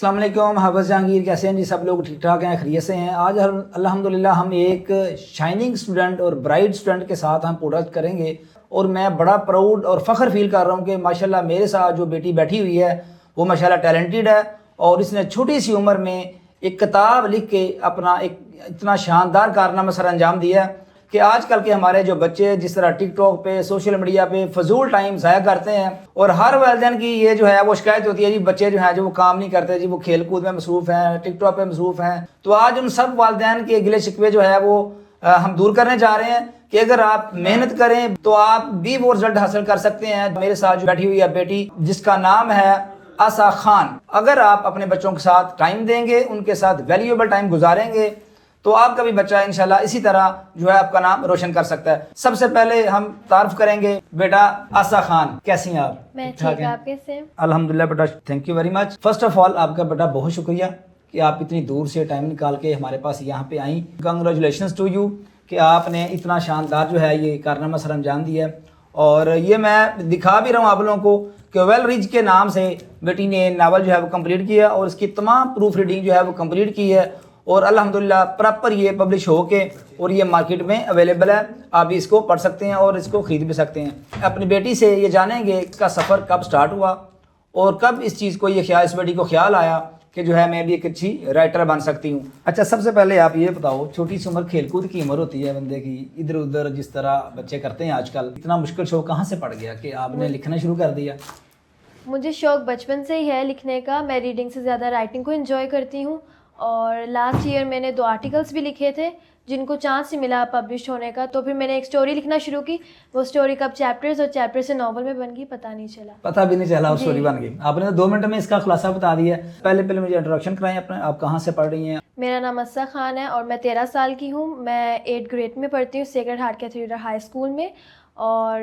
अस्सलाम वालेकुम, हाफ़िज़ जहांगीर। कैसे हैं जी सब लोग? ठीक ठाक हैं, खैरियत से हैं। आज हम अल्हम्दुलिल्लाह हम एक शाइनिंग स्टूडेंट और ब्राइट स्टूडेंट के साथ हम प्रोडक्ट करेंगे और मैं बड़ा प्राउड और फ़ख्र फील कर रहा हूँ कि माशाल्लाह मेरे साथ जो बेटी बैठी हुई है वो माशाल्लाह टैलेंटेड है और इसने छोटी सी उम्र में एक किताब लिख के अपना एक इतना शानदार कारनामा सर अंजाम दिया है कि आजकल के हमारे जो बच्चे जिस तरह टिकटॉक पे सोशल मीडिया पे फजूल टाइम ज़ाया करते हैं और हर वालिदैन की ये जो है वो शिकायत होती है जी बच्चे जो हैं जो वो काम नहीं करते जी, वो खेल कूद में मसरूफ़ हैं, टिकटॉक पे मसरूफ़ हैं। तो आज उन सब वालिदैन के गिले शिकवे जो है वो हम दूर करने जा रहे हैं कि अगर आप मेहनत करें तो आप भी वो रिजल्ट हासिल कर सकते हैं। मेरे साथ जो बैठी हुई है बेटी जिसका नाम है आसा खान, अगर आप अपने बच्चों के साथ टाइम देंगे, उनके साथ वैल्यूएबल टाइम गुजारेंगे तो आपका भी बच्चा इंशाल्लाह इसी तरह जो है आपका नाम रोशन कर सकता है। सबसे पहले हम तारुफ करेंगे बेटा आसा खान, कैसी हैं आप? मैं ठीक हूं, आप कैसे हैं? अल्हम्दुलिल्लाह बेटा, thank you very much. First of all आपका बेटा बहुत शुक्रिया कि आप इतनी दूर से टाइम निकाल के हमारे पास यहाँ पे आई। कंग्रेचुलेशंस टू यू कि आपने इतना शानदार जो है ये कारनामा सर अंजाम दिया है और ये मैं दिखा भी रहा हूँ आप लोगों को कि वेल रिज के नाम से बेटी ने नावल जो है वो कंप्लीट किया और इसकी तमाम प्रूफ रीडिंग जो है वो कंप्लीट की है और अल्हम्दुलिल्लाह प्रॉपर ये पब्लिश हो के और ये मार्केट में अवेलेबल है। आप भी इसको पढ़ सकते हैं और इसको ख़रीद भी सकते हैं। अपनी बेटी से ये जानेंगे इसका सफ़र कब स्टार्ट हुआ और कब इस चीज़ को ये ख्याल, इस बेटी को ख्याल आया कि जो है मैं भी एक अच्छी राइटर बन सकती हूँ। अच्छा, सबसे पहले आप ये बताओ, छोटी सी उम्र खेलकूद की उम्र होती है बंदे की, इधर उधर जिस तरह बच्चे करते हैं आजकल, इतना मुश्किल शौक कहाँ से पड़ गया कि आपने लिखना शुरू कर दिया? मुझे शौक़ बचपन से ही है लिखने का। मैं रीडिंग से ज़्यादा राइटिंग को एंजॉय करती हूँ और लास्ट ईयर मैंने 2 आर्टिकल्स भी लिखे थे जिनको चांस नहीं मिला पब्लिश होने का। तो फिर मैंने एक स्टोरी लिखना शुरू की। वो स्टोरी कब चैप्टर्स और चैप्टर से नॉवल में बन गई पता नहीं चला। पता भी नहीं चला, स्टोरी बन गई। आपने तो 2 मिनट में इसका खुलासा बता दिया। पहले मुझे इंट्रोडक्शन कराएं अपना, आप कहाँ से पढ़ रही हैं? मेरा नाम आसा खान है और मैं 13 साल की हूँ। मैं 8th ग्रेड में पढ़ती हूँ sacred heart cathedral high school में और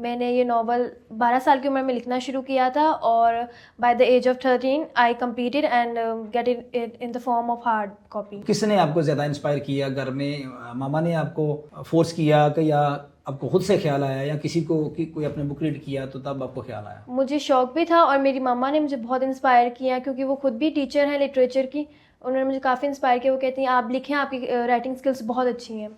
मैंने ये नावल 12 साल की उम्र में लिखना शुरू किया था और by the age of 13 I completed and get it in the form of hard copy. किसने आपको ज़्यादा इंस्पायर किया? घर में मामा ने आपको फोर्स किया कि या आपको खुद से ख्याल आया या किसी को कि कोई आपने बुक रीड किया तो तब आपको ख्याल आया? मुझे शौक़ भी था और मेरी मम्मा ने मुझे बहुत इंस्पायर किया क्योंकि वो खुद भी टीचर हैं लिटरेचर की। उन्होंने मुझे काफ़ी इंस्पायर किया। वो कहती हैं आप लिखें, आपकी राइटिंग स्किल्स बहुत अच्छी हैं।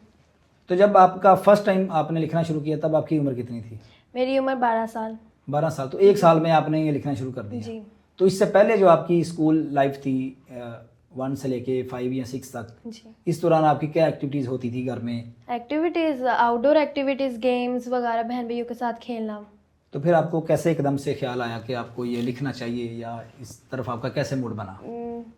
तो जब आपका फर्स्ट टाइम आपने लिखना शुरू किया तब आपकी उम्र कितनी थी? मेरी उम्र 12 साल। 12 साल, तो 1 साल में आपने ये लिखना शुरू कर दिया? जी। तो इससे पहले जो आपकी स्कूल लाइफ थी 1 से लेके 5 या 6 तक, जी, इस दौरान आपकी क्या एक्टिविटीज़ होती थी घर में? एक्टिविटीज़, आउटडोर एक्टिविटीज़, गेम्स वगैरह, बहन भाइयों के साथ खेलना। तो फिर आपको कैसे एकदम से ख्याल आया कि आपको ये लिखना चाहिए या इस तरफ आपका कैसे मूड बना?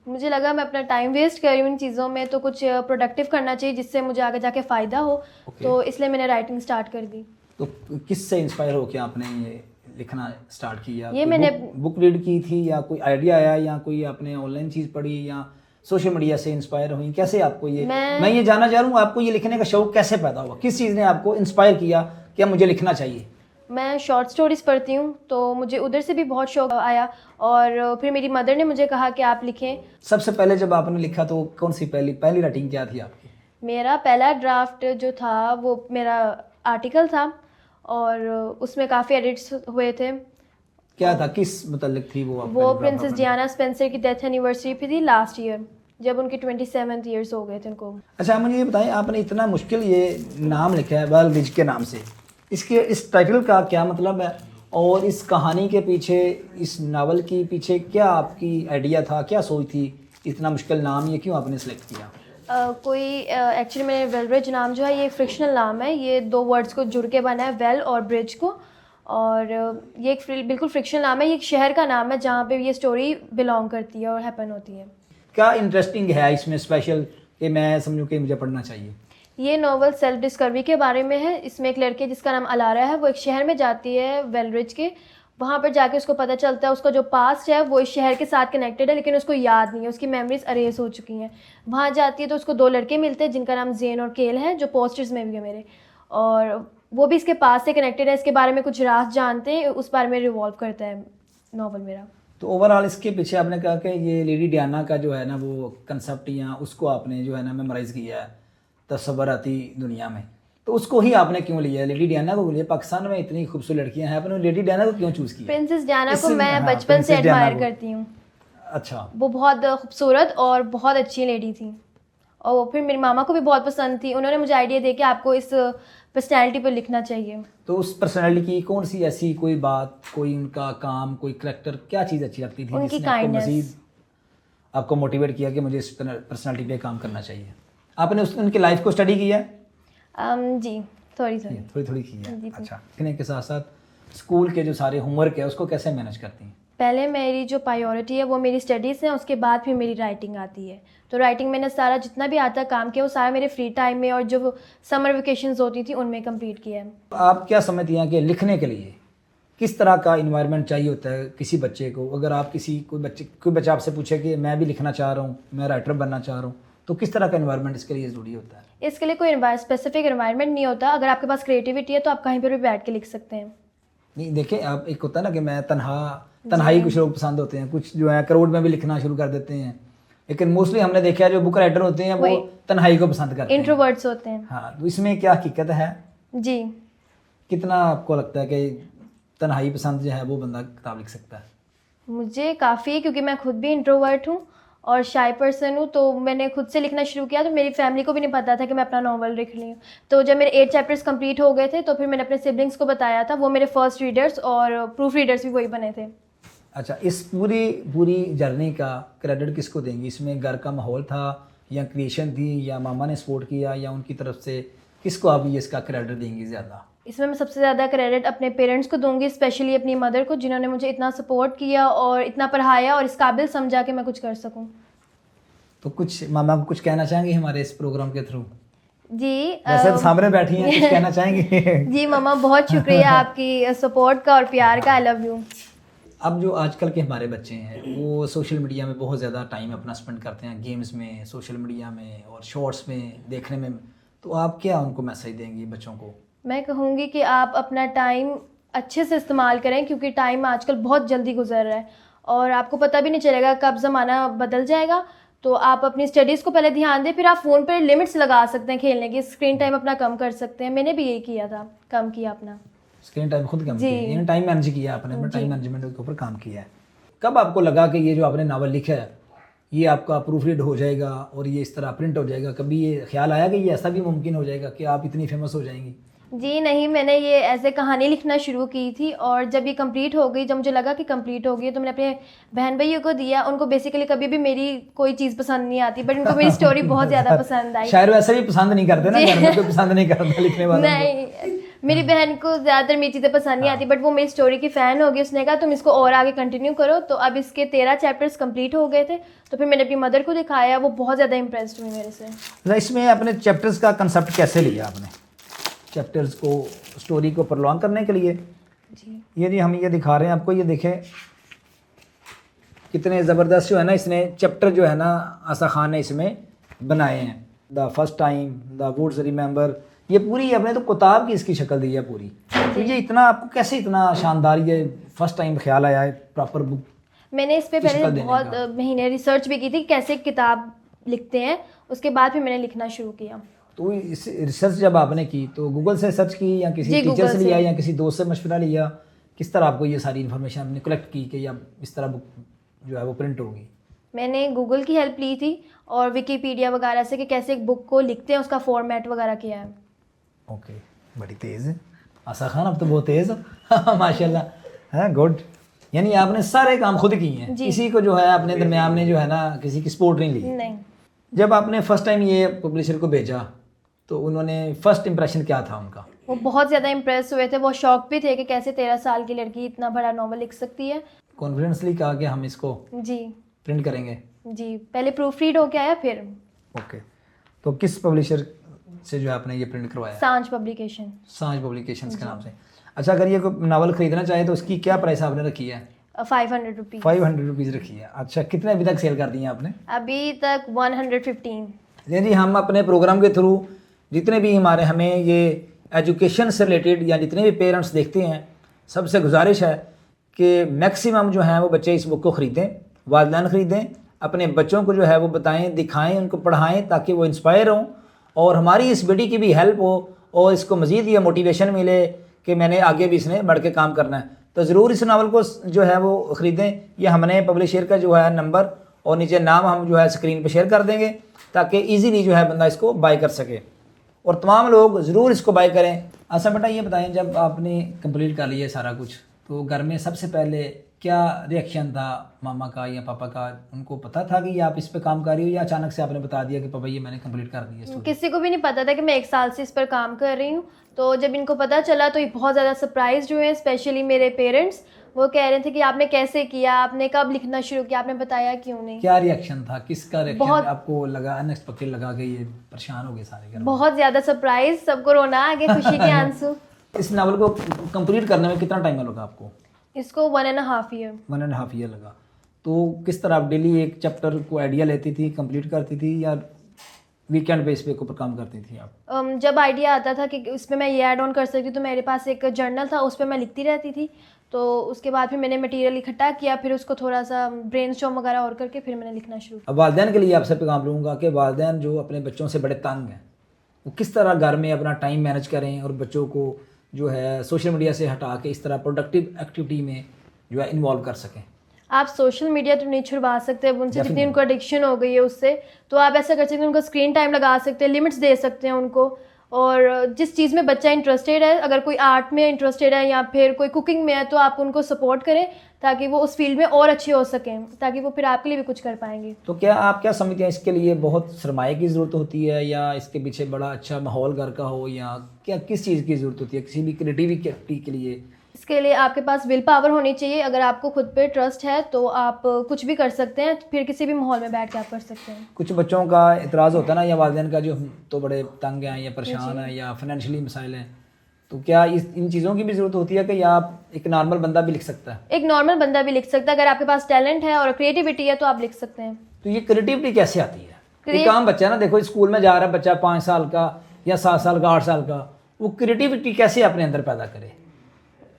मुझे लगा मैं अपना टाइम वेस्ट कर रही हूँ इन चीज़ों में, तो कुछ प्रोडक्टिव करना चाहिए जिससे मुझे आगे जाके फ़ायदा हो। तो इसलिए मैंने राइटिंग स्टार्ट कर दी। तो किस से इंस्पायर होकर आपने ये लिखना स्टार्ट किया? ये मैंने बुक रीड की थी या कोई आइडिया आया या कोई आपने ऑनलाइन चीज़ पढ़ी या सोशल मीडिया से इंस्पायर हुई? कैसे आपको ये, मैं ये जानना चाह रहा हूँ आपको ये लिखने का शौक़ कैसे पैदा हुआ? किस चीज़ ने आपको इंस्पायर किया कि अब मुझे लिखना चाहिए? मैं शॉर्ट स्टोरीज़ पढ़ती हूँ तो मुझे उधर से भी बहुत शौक़ आया और फिर मेरी मदर ने मुझे कहा कि आप लिखें। सबसे पहले जब आपने लिखा तो कौन सी पहली राइटिंग क्या थी आपकी? मेरा पहला ड्राफ्ट जो था वो मेरा आर्टिकल था और उसमें काफ़ी एडिट्स हुए थे। क्या था, किस मतलब थी वो? वो प्रिंसेस डियाना स्पेंसर की डेथ एनिवर्सरी पे थी लास्ट ईयर, जब उनके 27 ईयर्स हो गए थे उनको। अच्छा, मुझे ये बताएं, आपने इतना मुश्किल ये नाम लिखा है वेल रिज के नाम से, इसके इस टाइटल का क्या मतलब है और इस कहानी के पीछे, इस नावल के पीछे क्या आपकी आइडिया था, क्या सोच थी? इतना मुश्किल नाम ये क्यों आपने सेलेक्ट किया? एक्चुअली मेरे वेलब्रिज नाम जो है ये फ्रिक्शनल नाम है। ये 2 वर्ड्स को जुड़ के बना है, वेल और ब्रिज को, और ये एक बिल्कुल फ्रिक्शनल नाम है। ये एक शहर का नाम है जहाँ पे ये स्टोरी बिलोंग करती है और हैपन होती है। क्या इंटरेस्टिंग है इसमें स्पेशल कि मैं समझूँ कि मुझे पढ़ना चाहिए? ये नॉवल सेल्फ डिस्कवरी के बारे में है। इसमें एक लड़के जिसका नाम अलारा है, वो एक शहर में जाती है वेलरिज के। वहाँ पर जाके उसको पता चलता है उसका जो पास्ट है वो इस शहर के साथ कनेक्टेड है, लेकिन उसको याद नहीं है, उसकी मेमोरीज अरेज हो चुकी हैं। वहाँ जाती है तो उसको 2 लड़के मिलते हैं जिनका नाम जेन और केल है, जो पोस्टर्स में भी है मेरे, और वो भी इसके पास से कनेक्टेड है। इसके बारे में कुछ राज जानते हैं, उस बारे में रिवॉल्व करता है नॉवल मेरा। तो ओवरऑल इसके पीछे आपने कहा कि ये लेडी डियाना का जो है ना वो कंसेप्ट या उसको आपने जो है ना मेमोराइज़ किया है तस्वराती दुनिया में, तो उसको ही आपने क्यों लिया? लेडी डियाना को लिया? पाकिस्तान में इतनी खूबसूरत लड़कियां हैं, आपने लेडी डियाना को क्यों चूज़ किया? प्रिंसेस डियाना को मैं बचपन से एडमायर करती हूँ। अच्छा। वो बहुत खूबसूरत और बहुत अच्छी लेडी थी, और फिर मेरी मामा को भी बहुत पसंद थी। उन्होंने मुझे आइडिया दिया कि आपको इस पर्सनैलिटी पर लिखना चाहिए। तो उस पर्सनैलिटी की कौन सी ऐसी कोई बात, कोई उनका काम, कोई करैक्टर, क्या चीज़ अच्छी लगती थी उनकी जिसने आपको kindness। मजीद आपको मोटिवेट किया कि मुझे इस पर्सनैलिटी पे काम करना चाहिए? आपने उनकी लाइफ को स्टडी किया है? जी थोड़ी थोड़ी। थोड़ी थोड़ी की है। जी। अच्छा, लिखने के साथ साथ स्कूल के जो सारे होमवर्क है उसको कैसे मैनेज करती हैं? पहले मेरी जो प्रायोरिटी है वो मेरी स्टडीज़ है, उसके बाद फिर मेरी राइटिंग आती है। तो राइटिंग मैंने सारा जितना भी आता काम किया वो सारा मेरे फ्री टाइम में और जो समर वेकेशंस होती थी उनमें कंप्लीट किया है। आप क्या समझती हैं कि लिखने के लिए किस तरह का इन्वायरमेंट चाहिए होता है किसी बच्चे को? अगर आप कोई बच्चा आपसे पूछे कि मैं भी लिखना चाह रहा हूँ, मैं राइटर बनना चाह रहा हूँ, तो किस तरह का इन्वायरमेंट इसके लिए ज़रूरी होता है? इसके लिए कोई स्पेसिफिक एनवायरनमेंट नहीं होता। अगर आपके पास क्रिएटिविटी है तो आप कहीं पर भी बैठ के लिख सकते हैं। नहीं देखिए, आप एक होता है ना कि मैं तन्हाई कुछ लोग पसंद होते हैं, कुछ जो है करोड़ में भी लिखना शुरू कर देते हैं, लेकिन मोस्टली हमने देखा है जो बुक राइटर होते हैं वो तन्हाई को पसंद करते हैं, इंट्रोवर्ट्स होते हैं। हाँ, तो इसमें क्या हकीकत है? जी, कितना आपको लगता है कि तन्हाई पसंद जो है वो बंदा किताब लिख सकता है? मुझे काफ़ी है, क्योंकि मैं खुद भी इंट्रोवर्ट हूँ और शाय पर्सन हूँ। तो मैंने खुद से लिखना शुरू किया, तो मेरी फैमिली को भी नहीं पता था कि मैं अपना नॉवल लिख रही हूँ। तो जब मेरे 8 चैप्टर्स कंप्लीट हो गए थे तो फिर मैंने अपने सिबलिंग्स को बताया था, वो मेरे फर्स्ट रीडर्स और प्रूफ रीडर्स भी वही बने थे। अच्छा, इस पूरी जर्नी का क्रेडिट किसको देंगी? इसमें घर का माहौल था या क्रिएशन थी या मामा ने सपोर्ट किया या उनकी तरफ से, किसको आप ये इसका क्रेडिट देंगी ज़्यादा? इसमें मैं सबसे ज़्यादा क्रेडिट अपने पेरेंट्स को दूंगी, स्पेशली अपनी मदर को, जिन्होंने मुझे इतना सपोर्ट किया और इतना पढ़ाया और इस काबिल समझा कि मैं कुछ कर सकूं। तो कुछ मामा को कुछ कहना चाहेंगे हमारे इस प्रोग्राम के थ्रू? जी, वैसे तो सामने बैठी हैं, कुछ कहना चाहेंगे? जी मम्मा, बहुत शुक्रिया आपकी सपोर्ट का और प्यार का। I love you. अब जो आजकल के हमारे बच्चे हैं वो सोशल मीडिया में बहुत ज़्यादा टाइम अपना स्पेंड करते हैं, गेम्स में, सोशल मीडिया में और शॉर्ट्स में देखने में, तो आप क्या उनको मैसेज देंगी बच्चों को? मैं कहूँगी कि आप अपना टाइम अच्छे से इस्तेमाल करें, क्योंकि टाइम आजकल बहुत जल्दी गुजर रहा है और आपको पता भी नहीं चलेगा कब ज़माना बदल जाएगा। तो आप अपनी स्टडीज़ को पहले ध्यान दें, फिर आप फ़ोन पर लिमिट्स लगा सकते हैं खेलने की, स्क्रीन टाइम अपना कम कर सकते हैं। मैंने भी यही किया था, कम किया अपना स्क्रीन टाइम खुद कम किया, यानी टाइम मैनेज किया आपने, अपना टाइम मैनेजमेंट के ऊपर काम किया है। कब आपको लगा कि ये जो आपने नावल लिखा है ये आपका प्रूफ रीड हो जाएगा और ये इस तरह प्रिंट हो जाएगा? कभी ये ख्याल आया कि ये ऐसा भी मुमकिन हो जाएगा कि आप इतनी फेमस हो जाएंगी? जी नहीं, मैंने ये ऐसे कहानी लिखना शुरू की थी और जब ये कंप्लीट हो गई, जब मुझे लगा कि कंप्लीट हो गई, तो मैंने अपने बहन भाइयों को दिया। उनको बेसिकली कभी भी मेरी कोई चीज़ पसंद नहीं आती, बट उनको मेरी स्टोरी बहुत ज़्यादा पसंद आई। शायर वैसे भी पसंद नहीं करते ना, घर में कोई पसंद नहीं करता लिखने वालों को। नहीं, मेरी बहन को ज़्यादातर मेरी चीज़ें पसंद नहीं आती, बट वो मेरी स्टोरी की फ़ैन हो गई। उसने कहा तुम इसको और आगे कंटिन्यू करो। तो अब इसके 13 चैप्टर्स कंप्लीट हो गए थे, तो फिर मैंने अपनी मदर को दिखाया, वो बहुत ज़्यादा इंप्रेस्ड हुई मेरे से। इसमें अपने चैप्टर्स का कंसेप्ट कैसे लिया आपने? चैप्टर्स को, स्टोरी को प्रलॉन्ग करने के लिए? जी, ये जी हम ये दिखा रहे हैं आपको, ये देखें कितने ज़बरदस्त जो है ना इसने चैप्टर जो है ना आसा खान ने इसमें बनाए हैं। The first time, the woods remember, ये पूरी अपने तो किताब की इसकी शक्ल दी है पूरी। तो ये इतना आपको कैसे इतना शानदार ये फर्स्ट टाइम ख्याल आया है प्रॉपर बुक? मैंने इस पे पहले बहुत महीने रिसर्च भी की थी कैसे किताब लिखते हैं, उसके बाद फिर मैंने लिखना शुरू किया। तो इस रिसर्च जब आपने की तो गूगल से सर्च की या किसी टीचर से लिया या किसी दोस्त से मशवरा लिया? किस तरह आपको ये सारी इन्फॉर्मेशन आपने कलेक्ट की कि या इस तरह बुक जो है वो प्रिंट होगी? मैंने गूगल की हेल्प ली थी और विकीपीडिया वगैरह से कि कैसे एक बुक को लिखते हैं, उसका फॉर्मेट वगैरह किया है। ओके, बड़ी तेज़ है आसा खान, अब तो बहुत तेज़ हो माशाल्लाह है, गुड। यानी आपने सारे काम खुद किए हैं, किसी को जो है अपने दरमियान में जो है ना किसी की सपोर्ट नहीं ली? नहीं। जब आपने फर्स्ट टाइम ये पब्लिशर को भेजा तो उन्होंने फर्स्ट इंप्रेशन क्या था उनका? वो बहुत ज़्यादा इम्प्रेस हुए थे, वो शौक भी थे कि कैसे 13 साल की लड़की इतना बड़ा नॉवल लिख सकती है। कॉन्फिडेंसली कहा कि हम इसको जी प्रिंट करेंगे? जी, पहले प्रूफ रीड होके आया फिर। ओके, तो किस पब्लिशर से जो है आपने ये प्रिंट करवाया? सांझ पब्लिकेशन। सांझ पब्लिकेशंस के नाम से। अच्छा, अगर ये कोई नावल खरीदना चाहे तो उसकी क्या प्राइस आपने रखी है? 500 रुपीज़। 500 रुपीज़ रखी है। अच्छा, कितने अभी तक सेल कर दिए आपने? अभी तक 115। जी, हम अपने प्रोग्राम के थ्रू जितने भी हमें ये एजुकेशन से रिलेटेड या जितने भी पेरेंट्स देखते हैं, सबसे गुजारिश है कि मैक्सिमम जो है वो बच्चे इस बुक को ख़रीदें, वालिदैन ख़रीदें, अपने बच्चों को जो है वो बताएं, दिखाएं, उनको पढ़ाएं ताकि वो इंस्पायर हों और हमारी इस बेटी की भी हेल्प हो और इसको मज़ीद ये मोटिवेशन मिले कि मैंने आगे भी इसने बढ़ के काम करना है। तो ज़रूर इस नावल को जो है वो ख़रीदें। ये हमने पब्लिशर का जो है नंबर और नीचे नाम हम जो है स्क्रीन पे शेयर कर देंगे ताकि इजीली जो है बंदा इसको बाय कर सके, और तमाम लोग ज़रूर इसको बाय करें। अच्छा बेटा ये बताएं, जब आपने कंप्लीट कर लिया सारा कुछ तो घर में सबसे पहले क्या रिएक्शन था मामा का या पापा का? उनको पता था कि आप इस पे काम कर रही हो या अचानक से आपने बता दिया कि पापा ये मैंने कंप्लीट कर दिया स्टोरी? किसी को भी नहीं पता था कि मैं 1 साल से इस पर काम कर रही हूँ। तो जब इनको पता चला तो ये बहुत ज़्यादा सरप्राइज हुए, स्पेशली मेरे पेरेंट्स। वो कह रहे थे कि आपने कैसे किया, आपने कब लिखना शुरू किया, आपने बताया क्यों नहीं। क्या रिएक्शन था, किसका रिएक्शन आपको लगा अनएक्सपेक्टेड लगा कि ये परेशान हो गए सारे घर? बहुत ज़्यादा सरप्राइज, सबको रोना आ गया, खुशी के आंसू। इस नावल को कंप्लीट करने में कितना टाइम लगा आपको? इसको 1.5 ईयर। 1.5 ईयर लगा। तो किस तरह आप डेली एक चैप्टर को आइडिया लेती थी, कंप्लीट करती थी, या वीकेंड बेस पे ऊपर काम करती थी आप? जब आइडिया आता था कि इसमें मैं ये ऐड ऑन कर सकती हूँ तो मेरे पास एक जर्नल था, उस पर मैं लिखती रहती थी। तो उसके बाद फिर मैंने मटेरियल इकट्ठा किया, फिर उसको थोड़ा सा ब्रेनस्टॉर्म वगैरह और करके फिर मैंने लिखना शुरू किया। अब वालिदैन के लिए आपसे पैगाम लूँगा कि वालिदैन जो अपने बच्चों से बड़े तंग हैं, वो किस तरह घर में अपना टाइम मैनेज करें और बच्चों को जो है सोशल मीडिया से हटा के इस तरह प्रोडक्टिव एक्टिविटी में जो है इन्वॉल्व कर सकें। आप सोशल मीडिया तो नहीं छुड़वा सकते, अब उनसे जितनी उनको एडिक्शन हो गई है उससे, तो आप ऐसा कर सकते हैं, उनको स्क्रीन टाइम लगा सकते हैं, लिमिट्स दे सकते हैं उनको। और जिस चीज़ में बच्चा इंटरेस्टेड है, अगर कोई आर्ट में इंटरेस्टेड है या फिर कोई कुकिंग में है, तो आप उनको सपोर्ट करें ताकि वो उस फील्ड में और अच्छे हो सकें, ताकि वो फिर आपके लिए भी कुछ कर पाएंगे। तो क्या आप क्या समझते हैं, इसके लिए बहुत सरमाए की ज़रूरत होती है या इसके पीछे बड़ा अच्छा माहौल घर का हो, या क्या किस चीज़ की ज़रूरत होती है किसी भी क्रिएटिविटी के लिए? इसके लिए आपके पास विल पावर होनी चाहिए। अगर आपको खुद पे ट्रस्ट है तो आप कुछ भी कर सकते हैं, फिर किसी भी माहौल में बैठ के आप कर सकते हैं। कुछ बच्चों का इतराज़ होता है ना, या वालिदैन का, जो हम तो बड़े तंग हैं या परेशान हैं या फाइनेंशियली मसाइल हैं, तो क्या इन चीज़ों की भी ज़रूरत होती है कि या आप एक नॉर्मल बंदा भी लिख सकता है? एक नॉर्मल बंदा भी लिख सकता है, अगर आपके पास टैलेंट है और क्रिएटिविटी है तो आप लिख सकते हैं। तो ये क्रिएटिविटी कैसे आती है? एक आम बच्चा ना, देखो स्कूल में जा रहा है बच्चा 5 साल का या 7 साल का 8 साल का, वो क्रिएटिविटी कैसे अपने अंदर पैदा करे?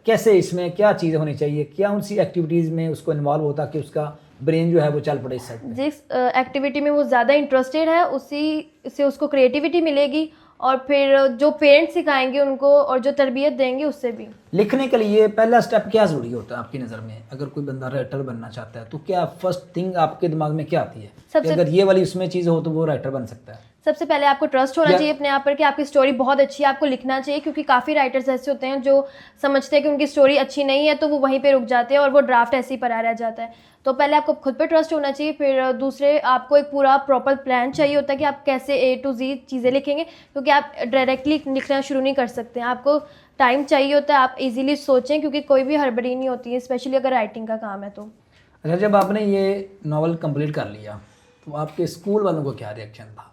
कैसे, इसमें क्या चीज़ें होनी चाहिए, क्या उनसी एक्टिविटीज़ में उसको इन्वॉल्व होता कि उसका ब्रेन जो है वो चल पड़े इस साइड में? जिस एक्टिविटी में वो ज़्यादा इंटरेस्टेड है उसी से उसको क्रिएटिविटी मिलेगी, और फिर जो पेरेंट्स सिखाएंगे उनको और जो तरबियत देंगे उससे भी। लिखने के लिए पहला स्टेप क्या ज़रूरी होता है आपकी नज़र में? अगर कोई बंदा राइटर बनना चाहता है तो क्या फर्स्ट थिंग आपके दिमाग में क्या आती है कि अगर ये वाली उसमें चीज़ हो तो वो राइटर बन सकता है? सबसे पहले आपको ट्रस्ट होना चाहिए अपने आप पर कि आपकी स्टोरी बहुत अच्छी है, आपको लिखना चाहिए। क्योंकि काफ़ी राइटर्स ऐसे होते हैं जो समझते हैं कि उनकी स्टोरी अच्छी नहीं है तो वो वहीं पे रुक जाते हैं और वो ड्राफ्ट ऐसे ही पड़ा रह जाता है। तो पहले आपको खुद पे ट्रस्ट होना चाहिए, फिर दूसरे आपको एक पूरा प्रॉपर प्लान चाहिए होता है कि आप कैसे A to Z चीज़ें लिखेंगे, क्योंकि आप डायरेक्टली लिखना शुरू नहीं कर सकते हैं। आपको टाइम चाहिए होता है, आप इजीली सोचें, क्योंकि कोई भी हड़बड़ी नहीं होती है, स्पेशली अगर राइटिंग का काम है तो। अच्छा, जब आपने ये नावल कंप्लीट कर लिया तो आपके स्कूल वालों को क्या रिएक्शन था?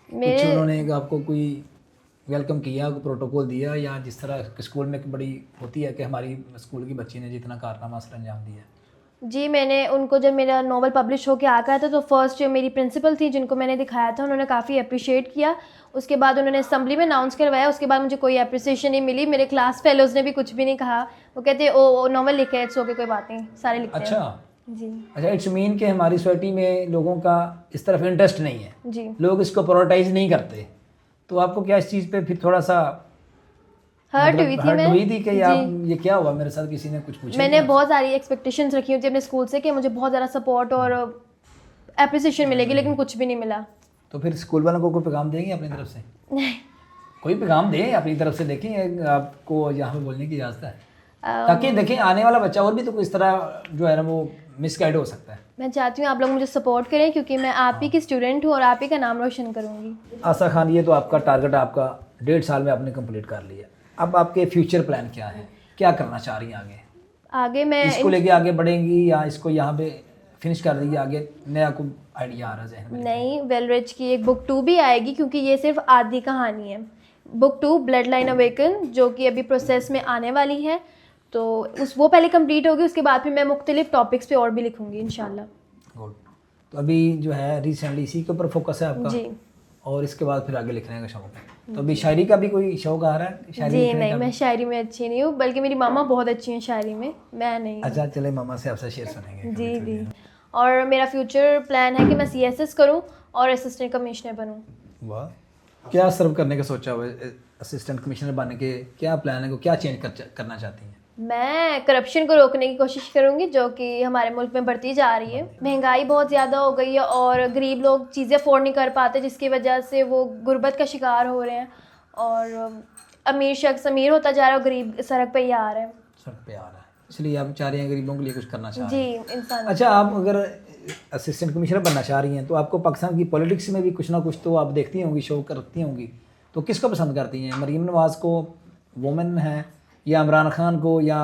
कुछ उन्होंने आपको कोई वेलकम किया, प्रोटोकॉल दिया, या जिस तरह स्कूल में बड़ी होती है कि हमारी स्कूल की बच्ची ने जितना कारनामा सर अंजाम दिया? जी, मैंने उनको, जब मेरा नॉवल पब्लिश होकर आ गया था तो फर्स्ट जो मेरी प्रिंसिपल थी जिनको मैंने दिखाया था, उन्होंने काफ़ी अप्रिशिएट किया। उसके बाद उन्होंने असेंबली में अनाउंस करवाया, उसके बाद मुझे कोई अप्रिसिएशन नहीं मिली। मेरे क्लास फेलोज़ ने भी कुछ भी नहीं कहा, वो कहते ओ नॉवल लिखे है, इट्स ओके, कोई बात नहीं, सारे लिखते हैं। अच्छा जी। अच्छा, इट्स मीन कि हमारी सोसाइटी में लोगों का इस तरफ इंटरेस्ट नहीं है जी, लोग इसको प्रायोरिटाइज नहीं करते, तो आपको क्या इस चीज़ पे फिर थोड़ा सा हर्ट हुई थी मैं? हुई थी कि यार ये क्या हुआ मेरे साथ, किसी ने कुछ पूछा? मैंने बहुत सारी एक्सपेक्टेशंस रखी होती है अपने स्कूल से कि मुझे बहुत ज़्यादा सपोर्ट और अप्रिसिएशन मिलेगी, लेकिन कुछ भी नहीं मिला। तो फिर स्कूल वालों को कोई पैगाम देंगे अपनी तरफ से? कोई पैगाम दें अपनी तरफ से, देखें आपको यहाँ पे बोलने की इजाज़त है, ताकि देखें आने वाला बच्चा और भी तो इस तरह जो है ना वो मिसगाइड हो सकता है। मैं चाहती हूँ आप लोग मुझे सपोर्ट करें, क्योंकि मैं आप ही की स्टूडेंट हूँ और आप ही का नाम रोशन करूँगी। आसा खान, ये तो आपका टारगेट आपका 1.5 साल में आपने कंप्लीट कर लिया, अब आपके फ्यूचर प्लान क्या है, क्या करना चाह रही हैं आगे? आगे मैं इसको लेके आगे बढ़ेंगी या इसको यहाँ पे फिनिश कर देंगी, आगे नया कोई आइडिया आ रहा है ज़हन में? नहीं, वेलरिज की एक बुक 2 भी आएगी, क्योंकि ये सिर्फ आधी कहानी है। बुक 2 ब्लड लाइन अवेकन, जो कि अभी प्रोसेस में आने वाली है, तो वो पहले कंप्लीट होगी, उसके बाद फिर मैं मुख्तलिफ टॉपिक्स पे और भी लिखूंगी इंशाल्लाह। गुड। तो अभी जो है रिसेंटली इसी के ऊपर फोकस है आपका? जी। और इसके बाद फिर आगे लिखने का शौक है? तो अभी शायरी का भी कोई शौक आ रहा है? शायरी जी नहीं, मैं शायरी में अच्छी नहीं हूँ, बल्कि मेरी मामा बहुत अच्छी हैं शायरी में, मैं नहीं। अच्छा, चले मामा से आपसे शेर सुनेंगे। जी जी। और मेरा फ्यूचर प्लान है कि मैं CSS करूँ और असिस्टेंट कमिश्नर बनूँ। वाह, क्या सर्व करने का सोचा हुआ है? असिस्टेंट कमिश्नर बनने के क्या प्लान है, को क्या चेंज करना चाहती हैं? मैं करप्शन को रोकने की कोशिश करूंगी जो कि हमारे मुल्क में बढ़ती जा रही है। महंगाई बहुत ज़्यादा हो गई है और गरीब लोग चीज़ें अफोर्ड नहीं कर पाते, जिसकी वजह से वो गुर्बत का शिकार हो रहे हैं और अमीर शख्स अमीर होता जा रहा है और गरीब सड़क पे ही आ रहे हैं। सड़क पे आ रहा है, इसलिए आप चाह रहे हैं गरीबों के लिए कुछ करना चाह रहे हैं। जी इंसान। अच्छा, आप अगर असिस्टेंट कमिश्नर बनना चाह रही हैं तो आपको पाकिस्तान की पॉलिटिक्स में भी कुछ ना कुछ तो आप देखती होंगी, शो करती होंगी, तो किसको पसंद करती हैं? मरीम नवाज़ को, वुमेन है, या इमरान खान को, या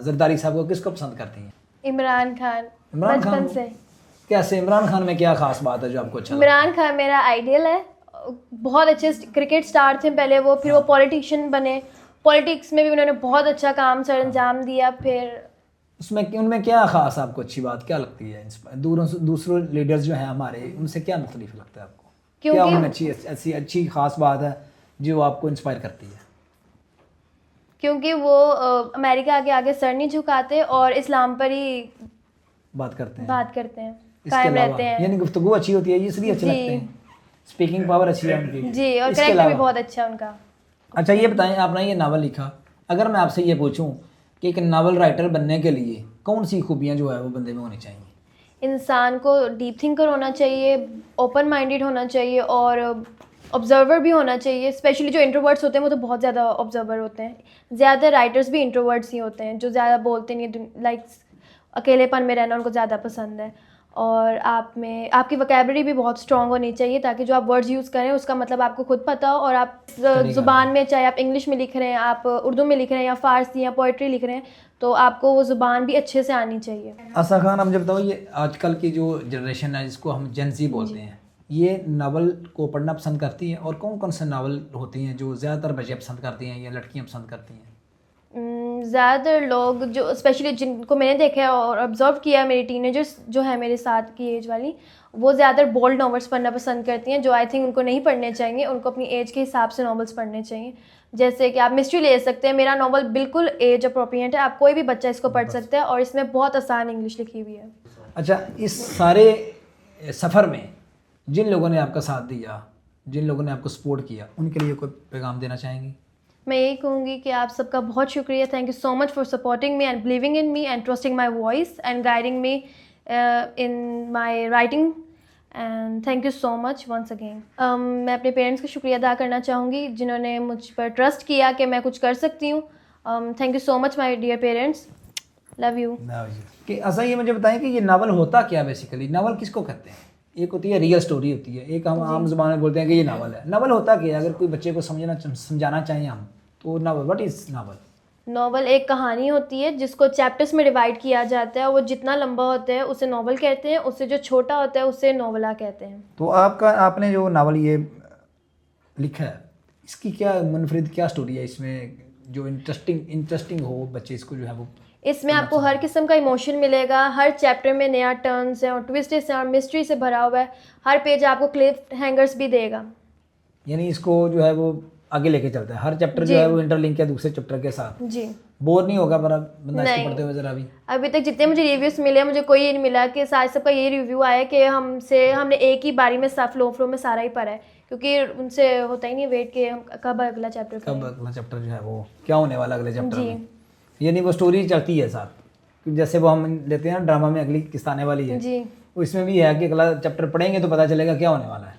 जरदारी साहब को, किसको पसंद करती हैं? इमरान खान। इमरान खान बचपन से। कैसे? इमरान खान में क्या खास बात है जो आपको अच्छा लगता इमरान खान मेरा आइडियल है। बहुत अच्छे क्रिकेट स्टार थे पहले वो, फिर वो पॉलिटिशियन बने, पॉलिटिक्स में भी उन्होंने बहुत अच्छा काम सर अंजाम दिया। फिर उसमें उनमें क्या खास आपको अच्छी बात क्या लगती है? दूसरों लीडर्स जो हैं हमारे, उनसे क्या मुख्तलिफ लगता है आपको? क्या क्योंकि उनमें अच्छी खास बात है जो आपको इंस्पायर करती है? क्योंकि वो अमेरिका के आगे सर नहीं झुकाते और इस्लाम पर ही बात करते हैं, इसके कायम अलावा रहते हैं। यानी गुफ्तगू अच्छी होती है, ये इसलिए अच्छे जी। लगते हैं, स्पीकिंग पावर अच्छी है उनकी। जी, और इसके करेक्टर भी अलावा बहुत अच्छा है उनका। अच्छा ये बताएं, आपने ये नावल लिखा, अगर मैं आपसे ये पूछूं कि एक नावल राइटर बनने के लिए कौन सी खूबियां जो है वो बंदे में होनी चाहिए? इंसान को डीप थिंकर होना चाहिए, ओपन माइंडेड होना चाहिए और ऑब्जर्वर भी होना चाहिए। स्पेशली जो इंट्रोवर्ट्स होते हैं वो तो बहुत ज़्यादा ऑब्जर्वर होते हैं। ज़्यादा राइटर्स भी इंट्रोवर्ट्स ही होते हैं जो ज़्यादा बोलते नहीं, लाइक अकेलेपन में रहना उनको ज़्यादा पसंद है। और आप में आपकी वोकैबुलरी भी बहुत स्ट्रॉन्ग होनी चाहिए ताकि जो आप वर्ड्स यूज़ करें उसका मतलब आपको खुद पता हो और आप ज़ुबान में, चाहे आप इंग्लिश में लिख रहे हैं, आप उर्दू में लिख रहे हैं या फ़ारसी या पोइट्री लिख रहे हैं, तो आपको वो ज़ुबान भी अच्छे से आनी चाहिए। आसा खान, हम जब बताओ ये आजकल की जो जनरेशन है जिसको हम जेन ज़ी बोलते हैं, ये नावल को पढ़ना पसंद करती हैं? और कौन कौन से नावल होती हैं जो ज़्यादातर बच्चे पसंद करती हैं या लड़कियाँ पसंद करती हैं? ज़्यादातर लोग जो स्पेशली जिनको मैंने देखा है और ऑब्जर्व किया है, मेरी टीनेजर्स जो है मेरे साथ की एज वाली, वो ज़्यादातर बोल्ड नॉवेल्स पढ़ना पसंद करती हैं जो आई थिंक उनको नहीं पढ़ने चाहिए। उनको अपनी एज के हिसाब से नॉवेल्स पढ़ने चाहिए। जैसे कि आप मिस्ट्री ले सकते हैं, मेरा नॉवल बिल्कुल एज अप्रोप्रिएट है, आप कोई भी बच्चा इसको पढ़ सकता है और इसमें बहुत आसान इंग्लिश लिखी हुई है। अच्छा, इस सारे सफ़र में जिन लोगों ने आपका साथ दिया, जिन लोगों ने आपको सपोर्ट किया, उनके लिए कोई पैगाम देना चाहेंगी? मैं यही कहूँगी कि आप सबका बहुत शुक्रिया। Thank you so much for supporting me and believing in me and trusting my voice and guiding me in my writing and thank you so much once again. मैं अपने पेरेंट्स का शुक्रिया अदा करना चाहूँगी जिन्होंने मुझ पर ट्रस्ट किया कि मैं कुछ कर सकती हूँ। Thank you so much my dear parents, love you. कि ऐसा ये मुझे बताएं कि ये नावल होता क्या बेसिकली? नावल किसको कहते हैं? एक होती है रियल स्टोरी होती है, एक हम आम ज़ुबान में बोलते हैं कि ये नावल है। नावल होता क्या है? अगर कोई बच्चे को समझाना चाहें हम, तो novel, what is novel? Novel एक कहानी होती है जिसको चैप्टर्स में डिवाइड किया जाता है। वो जितना लंबा होता है उसे नॉवल कहते हैं, उससे जो छोटा होता है उसे नॉवला कहते हैं। तो आपने जो नावल ये लिखा है, इसकी क्या मुनफरिद क्या स्टोरी है इसमें जो इंटरेस्टिंग हो, बच्चे इसको जो है वो? इसमें आपको हर किस्म का इमोशन मिलेगा। हर चैप्टर में नया टर्न्स है और ट्विस्ट्स हैं और मिस्ट्री से भरा हुआ है। हर पेज आपको क्लिफ हैंगर्स भी देगा, यानी इसको जो है वो आगे लेके चलता है। हर चैप्टर जो है वो इंटरलिंक है दूसरे चैप्टर के साथ। जी, बोर नहीं होगा बंदा इसको पढ़ते हुए ज़रा भी? अभी तक जितने मुझे रिव्यूज़ मिले, मुझे कोई ये नहीं मिला कि सारे सबका ये रिव्यू आया कि हमने एक ही बारी में फ्लो में सारा ही पढ़ा है, क्योंकि उनसे होता ही नहीं वेट कि हम कब अगला चैप्टर कब अगला चैप्टर जो है वो क्या होने वाला अगले चैप्टर में। जी यानी वो स्टोरी चलती है साथ, जैसे वो हम लेते हैं ना ड्रामा में अगली किस्त आने वाली है, जी, वो इसमें भी है कि अगला चैप्टर पढ़ेंगे तो पता चलेगा क्या होने वाला है।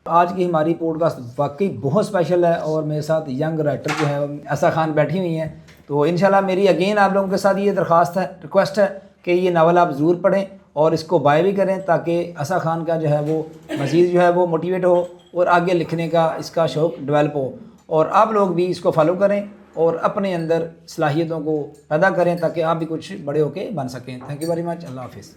आज की हमारी पॉडकास्ट वाकई बहुत स्पेशल है और मेरे साथ यंग राइटर जो है आसा खान बैठी हुई हैं। तो इंशाल्लाह मेरी अगेन आप लोगों के साथ ये रिक्वेस्ट है कि ये नावल आप ज़रूर पढ़ें और इसको बाय भी करें ताकि आसा खान का जो है वो मज़ीद जो है वो मोटिवेट हो और आगे लिखने का इसका शौक़ डेवलप हो, और आप लोग भी इसको फॉलो करें और अपने अंदर सलाहियतों को पैदा करें ताकि आप भी कुछ बड़े होके बन सकें। Thank you very much. अल्लाह हाफिज़।